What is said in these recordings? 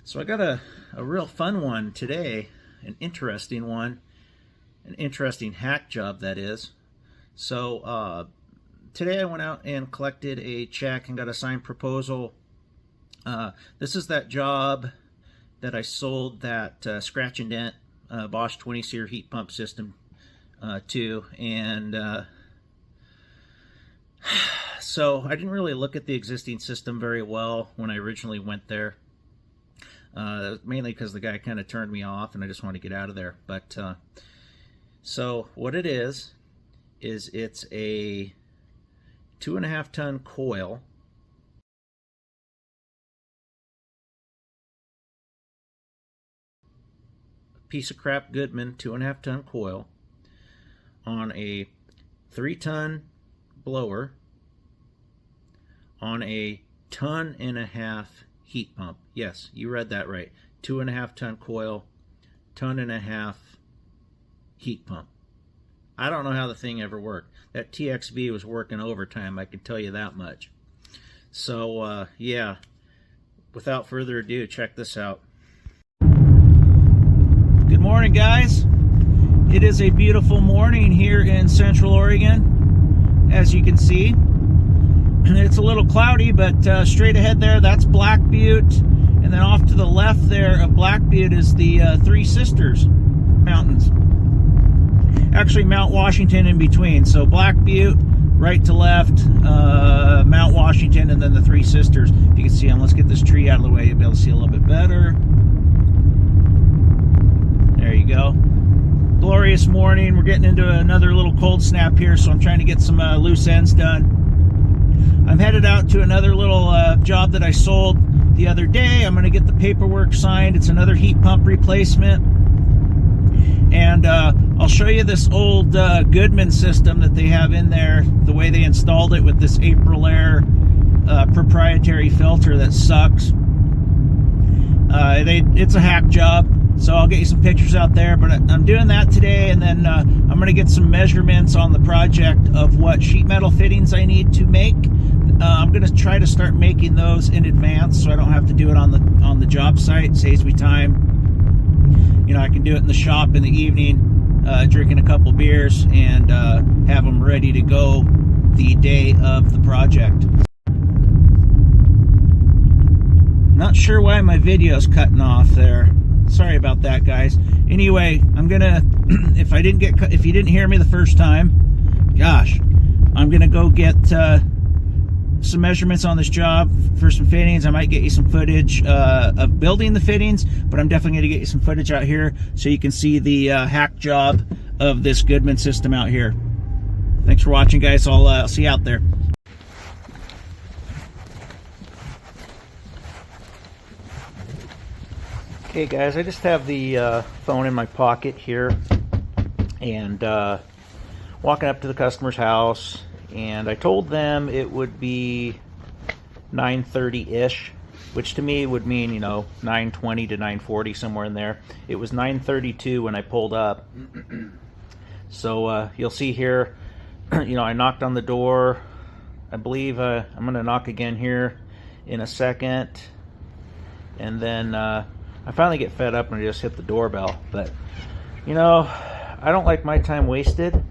So I got a real fun one today, an interesting one, an interesting hack job that is. So today I went out and collected a check and got a signed proposal. This is that job that I sold that scratch and dent Bosch 20-seer heat pump system to, and so I didn't really look at the existing system very well when I originally went there. Mainly because the guy kind of turned me off and I just wanted to get out of there. But so what it is it's a 2.5 ton coil, piece of crap Goodman 2.5 ton coil on a 3 ton blower on a 1.5 ton heat pump. Yes, you read that right. 2.5 ton coil, 1.5 ton heat pump. I don't know how the thing ever worked. That TXV was working overtime, I can tell you that much. So yeah, without further ado, check this out. Good morning, guys. It is a beautiful morning here in Central Oregon, as you can see. It's a little cloudy, but straight ahead there, that's Black Butte. And then off to the left there of Black Butte is the Three Sisters Mountains. Actually, Mount Washington in between. So Black Butte, right to left, Mount Washington, and then the Three Sisters. If you can see them, let's get this tree out of the way. You'll be able to see a little bit better. There you go. Glorious morning. We're getting into another little cold snap here, so I'm trying to get some loose ends done. I'm headed out to another little job that I sold the other day. I'm going to get the paperwork signed. It's another heat pump replacement. And I'll show you this old Goodman system that they have in there, the way they installed it with this Aprilaire proprietary filter that sucks. It's a hack job. So I'll get you some pictures out there, but I'm doing that today, and then I'm going to get some measurements on the project of what sheet metal fittings I need to make. I'm going to try to start making those in advance so I don't have to do it on the job site. It saves me time. You know, I can do it in the shop in the evening, drinking a couple beers, and have them ready to go the day of the project. Not sure why my video's cutting off there. Sorry about that, guys. Anyway, I'm gonna if you didn't hear me the first time, gosh, I'm gonna go get some measurements on this job for some fittings. I might get you some footage of building the fittings, but I'm definitely gonna get you some footage out here so you can see the hack job of this Goodman system out here. Thanks for watching, guys. I'll see you out there. Hey guys, I just have the phone in my pocket here, and walking up to the customer's house, and I told them it would be 9:30-ish, which to me would mean, you know, 9:20 to 9:40, somewhere in there. It was 9:32 when I pulled up. So you'll see here, you know, I knocked on the door. I believe I'm going to knock again here in a second, and then I finally get fed up and I just hit the doorbell. But, you know, I don't like my time wasted.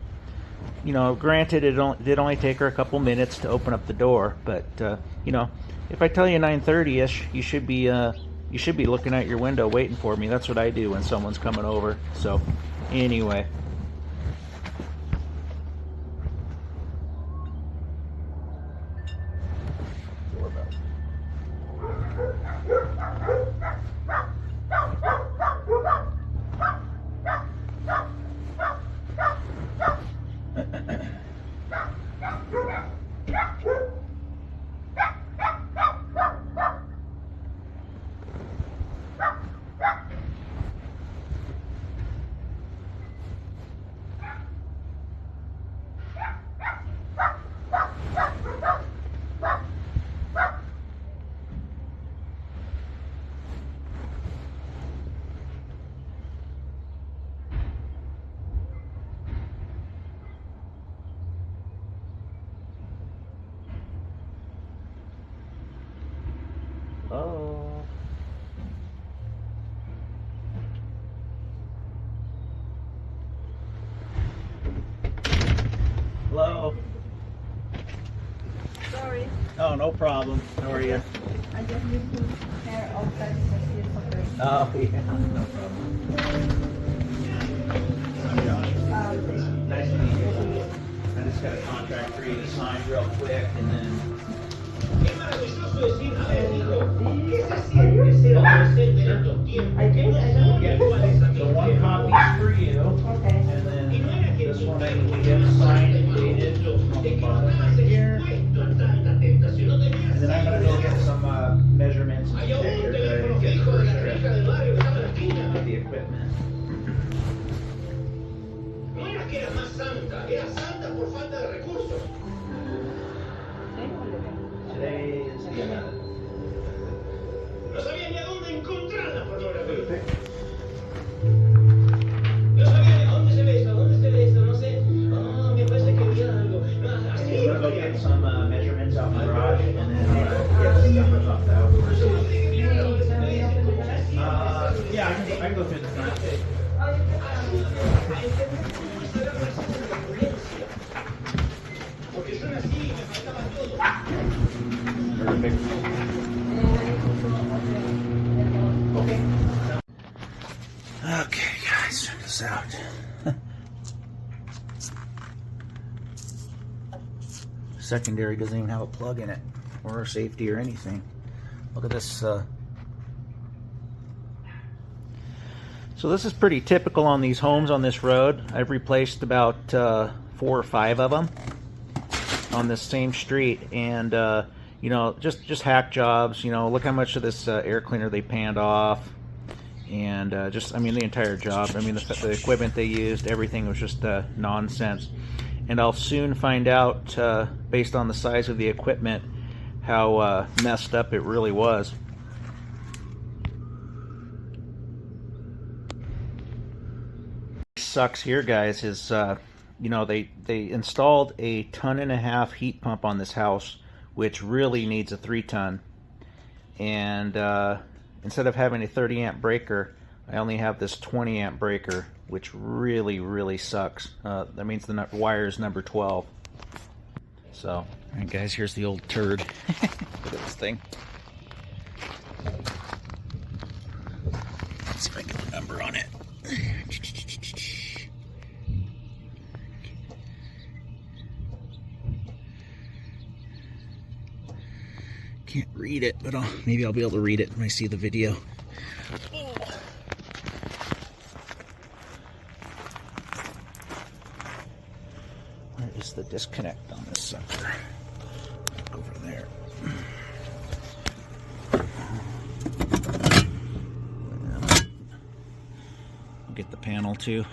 You know, granted, it did only take her a couple minutes to open up the door, but you know, if I tell you 9:30-ish, you should be looking out your window waiting for me. That's what I do when someone's coming over. So, anyway. no problem. How are you? I just need to hair off that because it's okay. Oh, yeah, no problem. I'm Josh. Nice to meet you. I just got a contract for you to sign real quick, and then... I did, I know. Yeah, so one copy's for you, Okay. and then this one I need to get signed and dated on the bottom right here. And then I'm gonna go get some measurements and pictures that I didn't get the first trip of the equipment. Today is the 11th. No sabía ni a dónde encontrar la pornografía. No sabía ni a dónde se ve eso, no sé. Oh, me parece que vi algo. No, así. I'm gonna go get some measurements out in the garage and then get stuff off the outdoors. Yeah, I can go through the front. Porque son así, me faltaba todo. Perfect. Okay, guys, check this out. Secondary doesn't even have a plug in it, or a safety or anything. Look at this. So this is pretty typical on these homes on this road. I've replaced about 4 or 5 of them on this same street, and you know, just hack jobs. You know, look how much of this air cleaner they panned off, and just, I mean, the entire job. I mean, the equipment they used, everything was just nonsense. And I'll soon find out, based on the size of the equipment, how messed up it really was. Sucks here, guys, is you know, they installed a 1.5-ton heat pump on this house, which really needs a 3-ton, and instead of having a 30-amp breaker, I only have this 20-amp breaker, which really sucks. That means the wire is number 12. So, all right, guys, here's the old turd. Look at this thing. Let's see if I can get the number on it. Can't read it, but maybe I'll be able to read it when I see the video. Oh. Where is the disconnect on this sucker? Over there. I'll get the panel too.